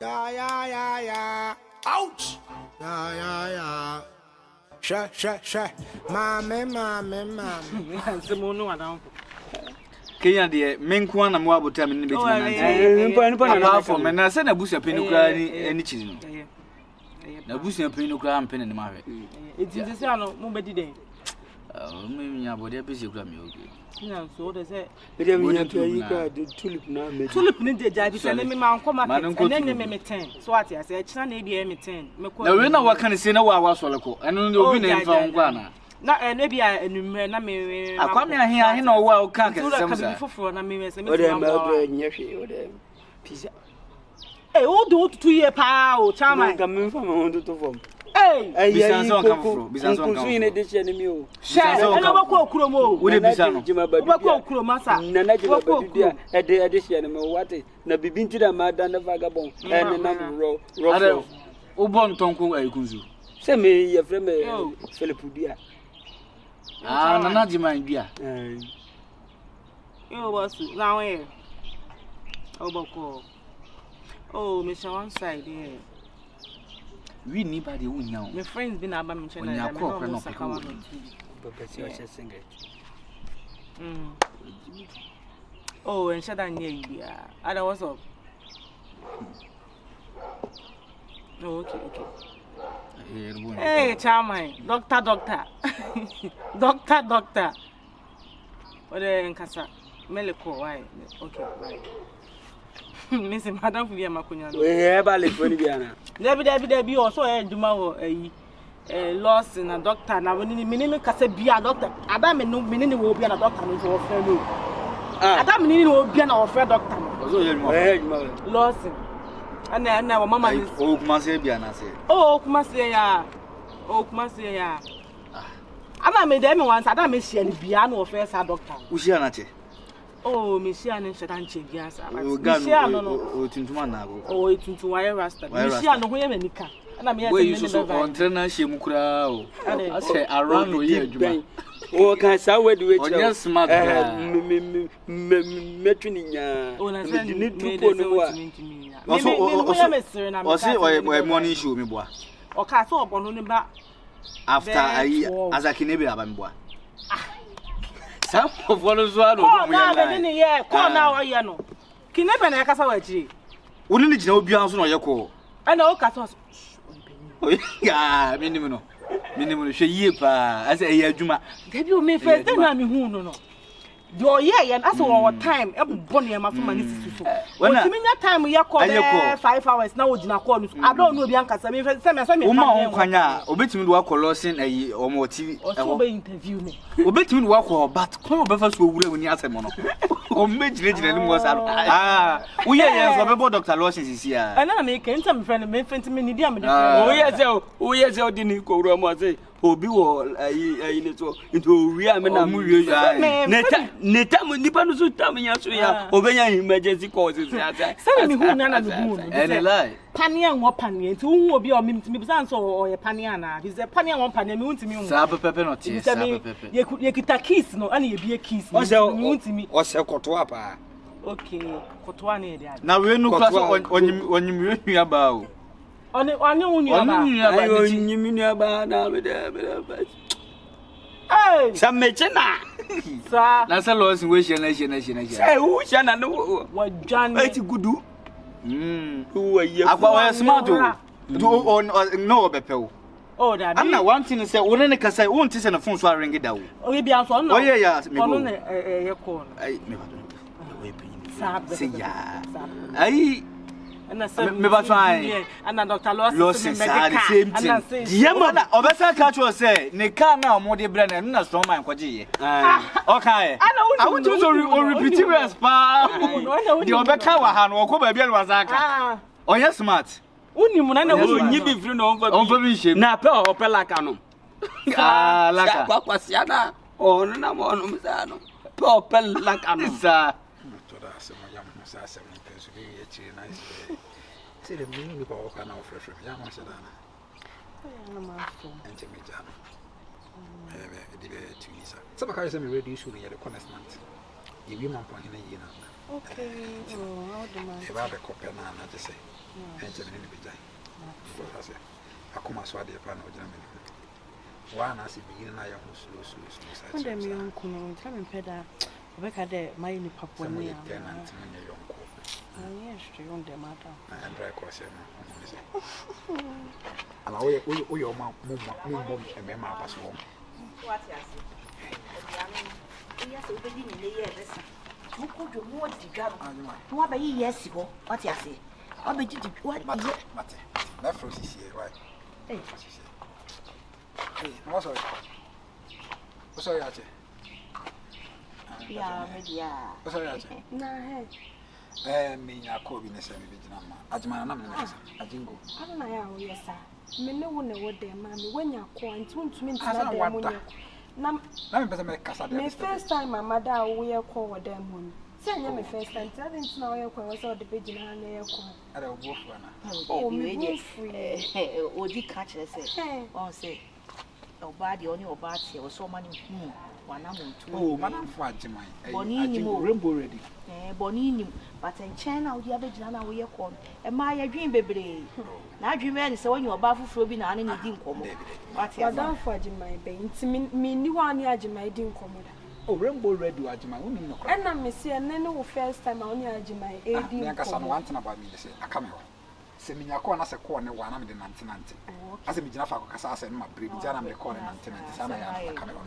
Yeah. Ouch! Yeah. Sure. Mame. Simonu adam. Kenya de menko na mo abota me ne betima na Nipa na for me na se na busia peni kura ni chiri no na busia peni kura ampene ne mahwe eti se ano mo bedi den me nya bode besi kura me oge nya so de se me nya yi ka de tulip na me tulip ni de jabi se ne me man ko market ene me 10 so ati ase kina na e bia me 10 me ko na we na waka ne se na wa sole ko eno ne obi na mfa nkwa na na bia enumre na me akwame ahe na owa o kan kesem sa ka foforo na me se me o de ma nya hwe o de pizza o do 2 year pa o chama ka me fa ma hondo to fom bisanso kan foforo bisanso kan so ine de che ne mi o ena ba ko okuro mo wo de bisano ba ko okuro masa na na jima badudia de che ne me wate na bibi ntira ma da na vagabond ne na ro o bon tonko ayikunzu se me ye frɛ me Philip Dia nana jima bia yo boss now here oboko me say one side here we anybody who know my friends been aba me chena na no sakawa no papa si o che single and shada nye bia ada what's up okay hey chama doctor ode nkasa meleko why okay right Miss Madam Fulia Makunya no we ba le foni bia na Debi o so e djuma ho ayi loss na doctor na woni minini kasa bia doctor ada me no minini wo bia na doctor no so ofre no ada minini wo bia na ofre doctor no so ye djuma loss ana wa mama ni o kuma se bia na se kuma se ya ama me dem once ada me share ni bia na ofre sa doctor u share na che me share ni shedan che bia sa me share no o tuntuma na go tuntun wa rasta me share no ho ye manika ana me ya se so on trainer she mu kura o ase around no ye adwuma o kan sa wedi we che on smart me twini nya ni tupo no wa o se o morning show me boa o ka so obono ni ba after ayi azaki ne be aba me boa some of what is one of na wa ye no kine be na yakasa wa jiri woni ni gina obi an so no ye ko ana o ka so ya minimum no hwe yie pa ase eya adwuma debi o me first na me hu no do ye ase wo time e bo ne ma so ma ne sisu so o timi nya time ye ko 5 hours na o gina call no ado no obi an kasa me first se me o ma on kwanya obetimi do akolo sin ayi o mo tv e ho be interview me obetimi do akọ but kon obefa so owura woni asem no o me gina ni mo sa wo ye so be bo Dr. Lotion sisi na me ke ntam friend me fenti me ni dia me o ye se o di ni ko wura mo ase obi wo ayi ne so into wi am na mu wi neta mo nipa no so tam nya so ya obenya emergency calls ase se me hu na me hu no and lie pania wo pania nti hu obi o me bi san so o ye pania na bi se pania wo pania me hu ntimi hu sa pepe no tie sa pepe ye kita kiss no ana ye bie kiss no me hu ntimi o se kotoa pa okay kotoa na ye dia na we nu class onyim we aba o oni unu aba ayo nyiminu aba na be sa mechena sa na sa lo sin we she na say who she na no wa jan eti gudu who ye akwa we smart o no obepe o da am na one thing say wo ne kasa wo nti se na phone so ring da o ye bia so no o ye ya me go ono ne ye call ai me ba do we pin sa se ya ai me ba try ana Dr. Lotion same thing diema na obesa catch you say ne car na mo de bra na strong man kwaje ye okay I want you to repeat it pa the obeka wa ha no okoba bia no azaka oye smart unimu na na nyi bi free no onfa bi shem na pe opelaka no laka kwakwasya na ono na mo no msa no pe opelaka no sa See the meaning of all kind of fresh. Yeah, my son. And Jimmy Jan. Tunisia. Some of us are ready to be at the cornerstone. You be my point in a year. Okay. Oh, how do I? If I have a copy, I just say. and Germany be jai. For us, I come as well, the pan of Germany. One as if being I am slow. When them young come and pedal, Rebecca there, my new papa, and young yes, you on the matter. And dry question. And away, your mom, and Mamma pass home. What yes, obeying in the year. Who could you want to go? What by yes, what you say? I'll be what is it? That froze is here, right? Hey, what's all? What's all? Yeah, what's all? No, Me, I call me the same Vietnam. I didn't go. I don't know, yes, sir. Me no one know what they mammy when you're quite to me. My first time, my mother, we are called them. Say, my first time, I didn't know your call was all the pigeon and air call. I don't go for oh, me, or did catch us, say, your body on your body or so many. Oh, Madame Fatima, Rainbow ready. Bonini, but in China, the other Jana, we are called. Am I a dream, baby? Now, dream man, so when you are baffled for being an Indian come. But you are down for my bank. Me, new one, my didn't come. Oh, Rainbow ready, my woman. And I'm Monsieur, and then first time I only had my aid. One thing about me, they say, I come here. Send me a corner as a corner 190. As a Mijaffa, I said, my breed, Jana, the corner 1990.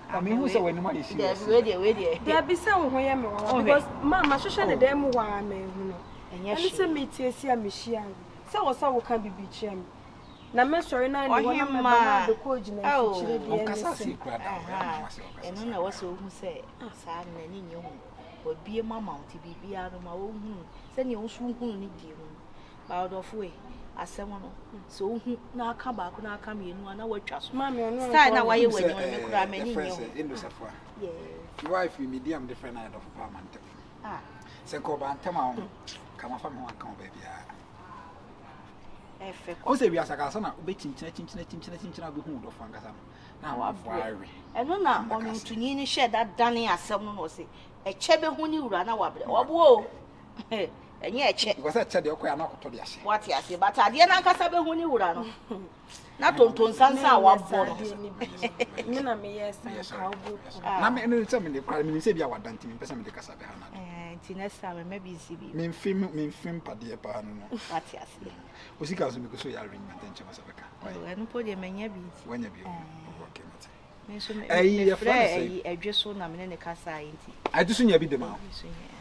I mean, who's when my issue? There be some where because Mamma, she said the demo why me, and yes, she me to Michian. So was all can be beachem. Now, Mr. and I, the coach, and I was so who say, Sam and in your home, would be a mamma to be out of my own home. Send your soon who need you. Bowed off way. As someone so now come back when I come in one hour just mammy on now why you when you cry many in the Safra. Yes, your wife, you medium different out of apartment. Ah, Senkoban, Tamau, come off from one come, baby. Also, we are Sakasana, betting, of Fangasam. Now I've worried. And no, now, on to Nini shed that Danny as someone was a chebby who knew ran away. Oh, whoa. And yet, was that said, okay, I'm not to the what you say, but I didn't Casabe who knew ran. Not on Sansa, one boy. Nina me, yes, I mean, some in the crime, you say you are done to me, person with the Casabana. And Tinessa, maybe see me, film, Padia Pan. What you say? Was he because you are ring attention, and put your many beats when you be okay. I just saw them in the casa. I just soon be the man.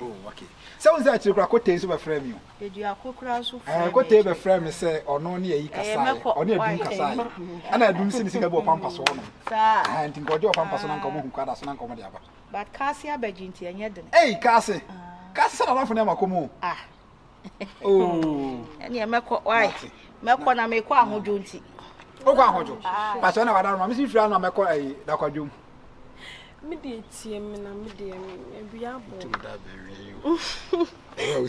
Oh, okay. Sounds like you could taste of a frame you. Did you have cook I could take a frame, say, or no near Icasa, or near Casai. And I don't see Singapore Pampas woman. And in Godio Pampas and Uncle Mukadas and Uncle Madiaba. But Cassia Beginti and yet. Hey, Cassie! Cassie, I'm from Namacomo. Ah. Oh, and you make why? Melkona make one who don't see. Oh, but when I was Mrs. Fran, I'm a quay, Dacadum. Medium and medium, and be able to that.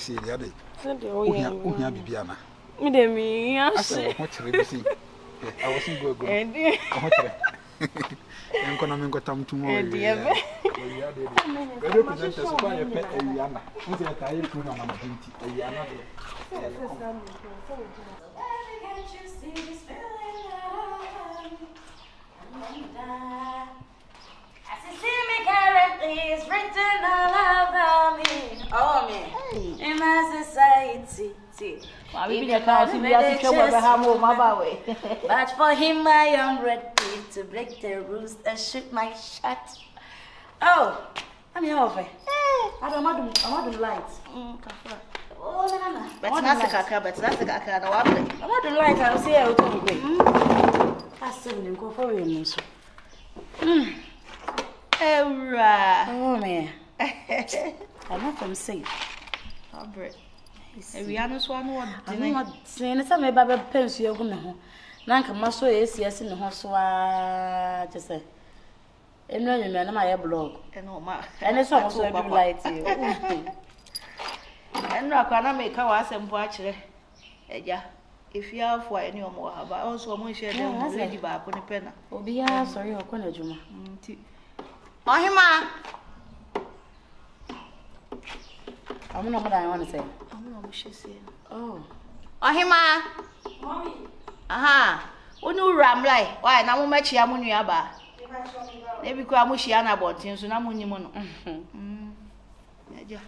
See the other. Oh, Bibiana. Medium, yes, I wasn't good. I'm going to go down tomorrow. Dear, represent us by a pet and Yana. Who's a tired to Mamma Binti? As you see me currently, it's written all about me. Oh, me. In my society. But for him, I am ready to break the rules and shoot my shot. Oh, I'm here over. I don't light. Oh, but that's the caca, but that's the caca. I want the light. I'll see how to be. That's still in go for you. Oh, man. I'm not from safe. I'll break. We are not one word. I'm not saying it's a maybe pens you're going to home. Nanka Maso is yes in the house. Just say, and no, you man, my blog. And it's almost light. And I can't make our ass watch it. Yeah, if you have for any more, but also I'm going to share them lady back on a pen. Oh, be sorry, or corner, Juma. Oh, him, I'm not what I want to say. Oh. Ohima. Mommy. Aha. Onu ramlai. Why na mo machi amunu aba. Na bi ko amushi ana bontin so na munyi mo no. Eja.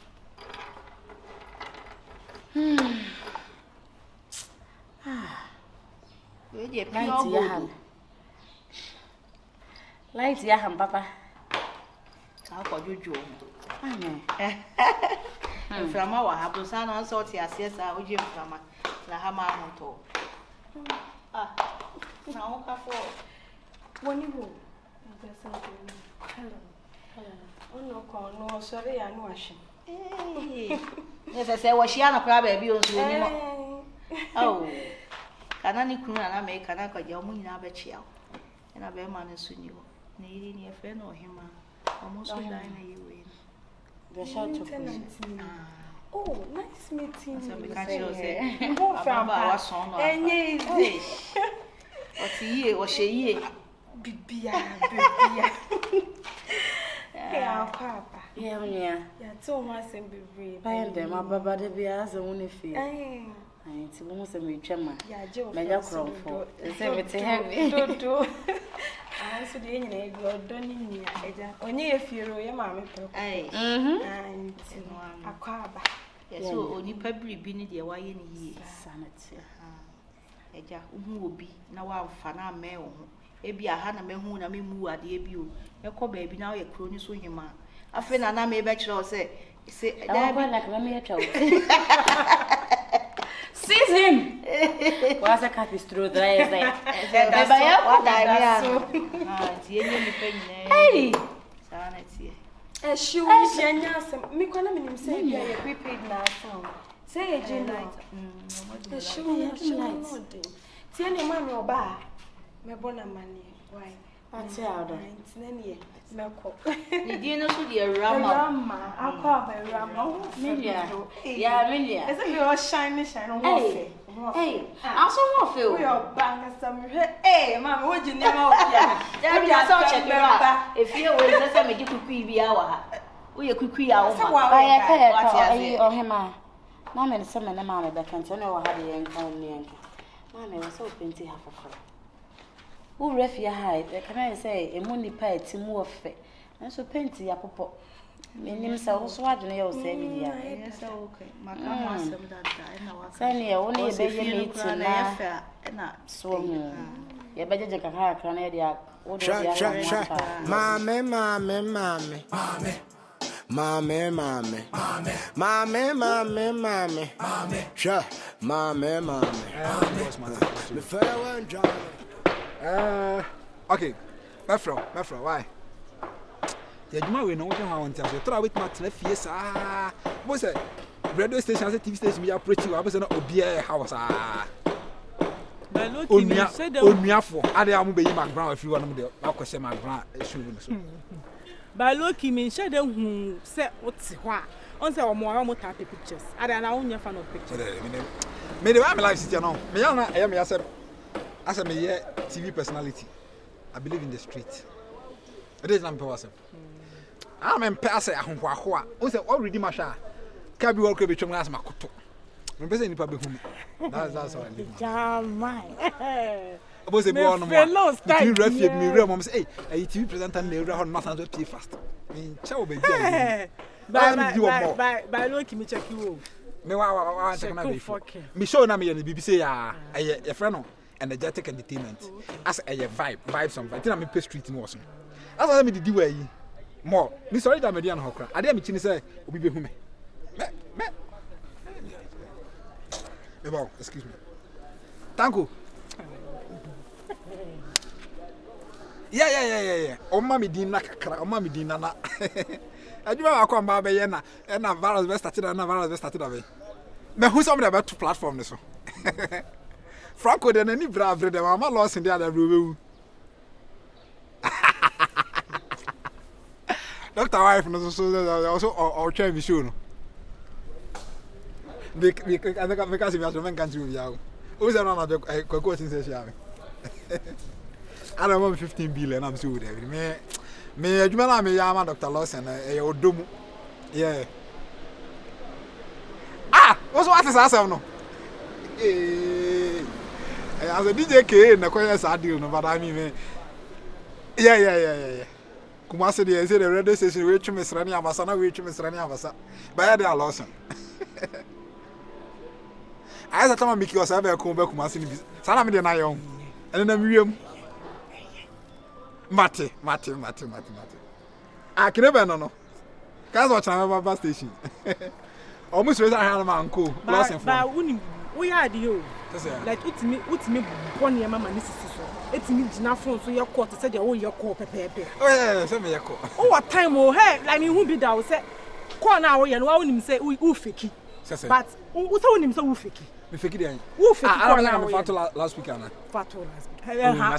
We je pure Light ya ham papa. Ka ko jojo. Frama wa habo sana so ti asiesa oje frama na ha ma hoto. Na o ka fo. Woni wo. Hello. Ono ko no sorry ya no ahwe. Yes, say wo hia na kra ba bi o so ni mo. Oh. Kana ni kunu na me kana ko je o mu nyina ba chia. Na be ma ne so ni wo. Na iri ni efe na ohima. Omo so dai na yewe. The short of oh, nice meeting you. So me catch you say. Baba wa son no. Enye izi. Oti ye, o she ye. Bibia. Papa. Yeah, unia. Ya to ma sem bebre. Bayan dem ababa de bia as woni fi. Ai ti mo se me twema. Ya je o. Me ya kromfo. Se me te heavy. Do. So the enyi na ego odoni ni eja. Onye efiero ye ma me pro. Ai. Anti no akwaba. Yes, so onipa biribi ni de waye ni yi. Sanity. Eja, uhu obi na wa amfa na ame wo ho. Ebi aha na mehu na memu ade ebi o. Ekọ ba ebi na ye kro ni so hima. Afi na na me be kire o se da bi like me ya chawo. Seize him. What's a cat is through the eyes there? Hey! Sanity. She will be a Mikona minim say you are prepaid now. Say a general. She will not do. See any mammy or bar. My bona money. Why? That's out of it. Melco. The dinner should be a rama. I'll call by Rama. Milia. Yeah, Milia. As if you are shiny. Hey, I saw feel. We are banging some. Hey, Mamma, would you never? There we are such a if you will just make you could be our. We could be our. I or him. Mamma and some and mamma back and turn over how the young Mamma was so plenty half of her. Who ref your hide? Can I say a money pie to more fit? And so plenty up. Minim sa wo so adwene ye o se bi dia. Yes, okay. Maka mo asem dada na wa. Sani ya woni be ye meeting na na so mu. Ye be jeje kakra na ye dia wo do dia. Mame. Sure. Mame. Me farewell John. Okay. My friend, why? The Juma we know what I want to try with my fies. What's it? Radio station, TV station, we are pretty. I was an obia house. Only for I am be my ground if you want to question my ground. By looking, me share them who said what's what. On say more pictures. I don't know your fan of pictures. Me the life is you know. Me I am as a TV personality. I believe in the street. It is not possible. I'm in pass at home. Who said already Masha? Can be welcome to my makoto. I'm busy in public home. That's how I live. I was a boy on the refuge. Me, Mom say, a TV presenter never had nothing to pay fast. In chow baby. By looking, me check you. No, I me show me and the BBC a friend. Energetic entertainment as a vibe some I think I'm a street in Washington. As I me way more. Me sorry that Median Hokra. I didn't mean say obi be hume. Excuse me. Thank you. Yeah. O mama din na kakra, o mama din na. Aduma akwa mba be ye na virus be started away. Me who some about platform this so. Franco de nani brave de mama lost in the other room. Dr. Wife also or try me soon. Because we have to make country with you. Who's another quoting says, I don't want 15 billion. I'm sure me, Jumana, me, Yama, Dr. Lawson, a Odumu. Yeah. What's what is asem no? As a DJ K na koya sa deal no, but I mean yeah. Kumasi dey say the radio station we twi mesrani abasa na we twi mesrani abasa. Ba ya dey alosan. I said, I'm making us have a comb back. Sana me de na yon. And then I'm Mate. I can never know. Cause watch our bus station. Almost raise a hand of my uncle. But we are you. Like, it's me, one year, mamma, Mrs. It's me, enough phone, so your quarter said, oh, your call, Pepe. Oh, yeah, send me a call. Oh, what time will have? Like, me won't be down, say, call now, and why wouldn't him say, we fiki. But who told him so fiki? We fiki then. Who fiki? I'm fat last week, Anna. Fat last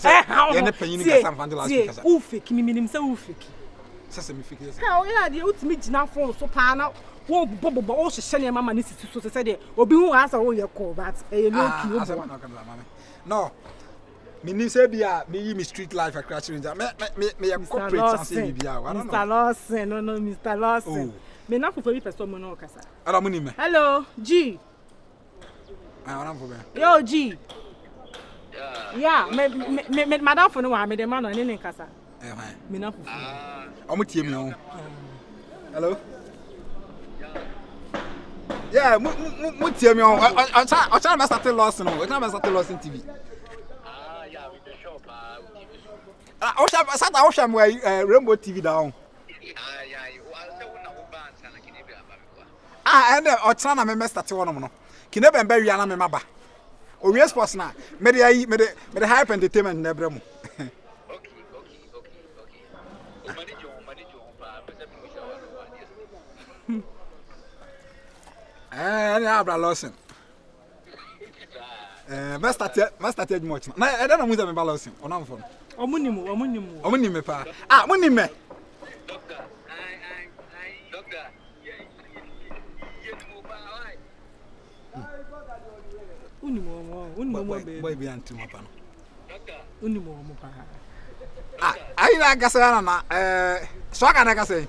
week. You're not paying last week. Who fiki? Me mean him so fiki. Sesame fiki. How, yeah, the ultimate enough phone, so pan out. Won't Bobo also send your mamma Nissi to say, or be who answer all your call, but a no. Me say be me street life a crashing. Me a corporate say be Mr. Lawson, no, Mr. Lawson. Me not for you for someone no kasa. Hello, G. Yo, G. Yeah, me madam for no one, me the man on any kasa. Me not for you. Hello. Yeah, tell me I'm trying to start lost no. I'm trying to start lost in TV. Yeah, with the shop I shall Rainbow TV down. And I'm trying to mess that one no. Can never bury yana me maba. O we sports na. Me the hype entertainment na bremo. Okay. Yeah, brother Lawson. Must start much. Na I don't know who's me Lawson. On am phone. Omuni me pa. Ah, muni me. Doctor. Doctor. Unimo boy be antu mapa no. Doctor. Unimo mo pa. Ah, ai na gasa na so aka na gasa.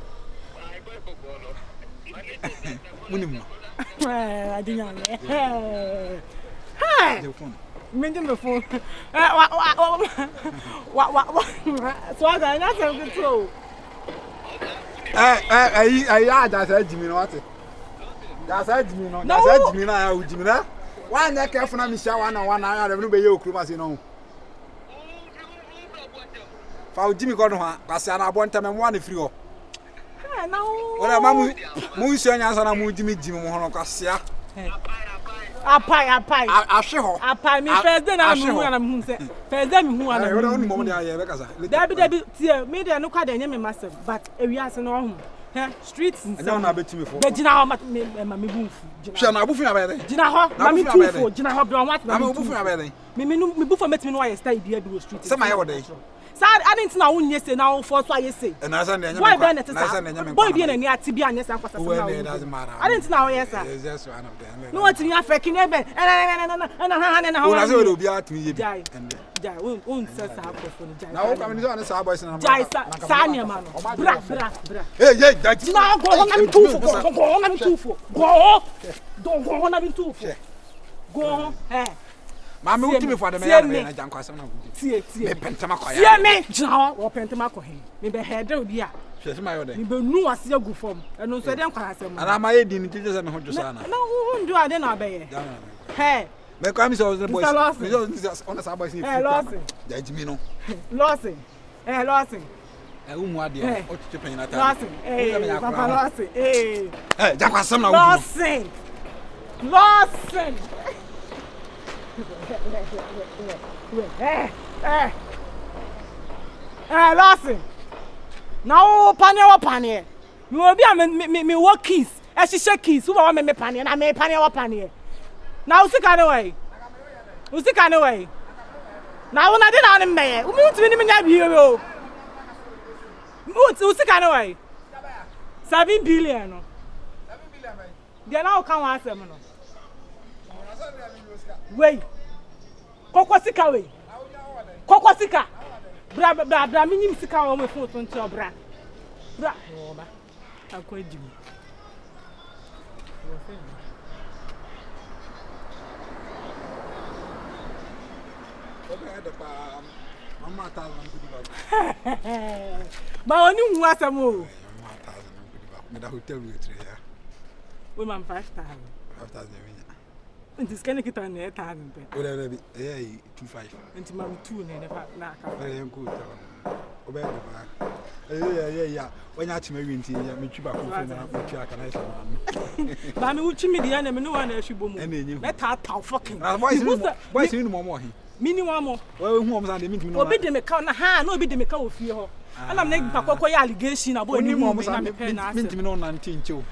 Munimo. I didn't know. Hi. Mention the phone. What? So I got nothing to throw. I just said Jimmy, what? That's Jimmy, no. That's Jimmy, now, Jimmy. Why not careful? I'm showing one hour. Everybody, you cross, you know. For Jimmy got one, but I want to one free. No. Well, Mamma, Monsieur, I'm Jimmy Mohono Cassia. I show her. I me first, then I'm who first, then who are the only moment I ever got. Maybe I know how they name myself, but if you ask no streets and don't have it to me for. But you know how much Mammy Boof. Shall I boof about it? Jina, Mammy Boof, Jina, Brown, what I'm a boof about it. Me boof met me no I stay here to street. Some other day. I didn't know yesterday now for why you say. And why Bennett is boy being near Tibian, yes, I didn't know, yes, that's one of them. No, it's in African and I will be out to me. Die, won't say now. I'm on the Sabbath and Sanya man. Hey, that's now go on, two for. Go, don't go on, two for. Go, eh. Mamma will give me for the man and Jankas. See, Pentamaco. Yeah, me, John, or Pentamaco. Maybe head out here. She's my order. You know, I see a good form, and no, so then class. And I'm my didn't teach us and Hojosana. No, won't do I then obey. Hey, my comes on the boys on the Sabbath. Lawson, Jimino. Lawson, Lawson. Umwadia, or Japan. Lawson, Lawson, eh, Jankas. Lawson. Lawson. Now, Pania. You will be me work keys. As she shake keys, who are me Pania, and I may Pania. Now, sick away. Who's sick away? Now, when I did on him, man, who moved to me, you who's sick away? 7 billion. They are now come answer. Wait. Kokosika we. Kokosika. Bra minim sika o me phone to ncho bra. Bra. Akwa Jimmy. Mama 1,000 But only who was a move. 1,000 with a hotel with 3 years. Women 5,000. 5,000. And this can get on 8,000. Whatever, 2,500. And my 2 and a half. Very good. Yeah. When you actually went in, you back home. Mammy, which me the enemy, no one else should be. Let her talk fucking. Why is it no more? Minimum. Well, who was on the meeting? No, bid them a count, no bid them a cow of you. And I'm making a allegation about any moment. I'm a pen. I'm 19 too.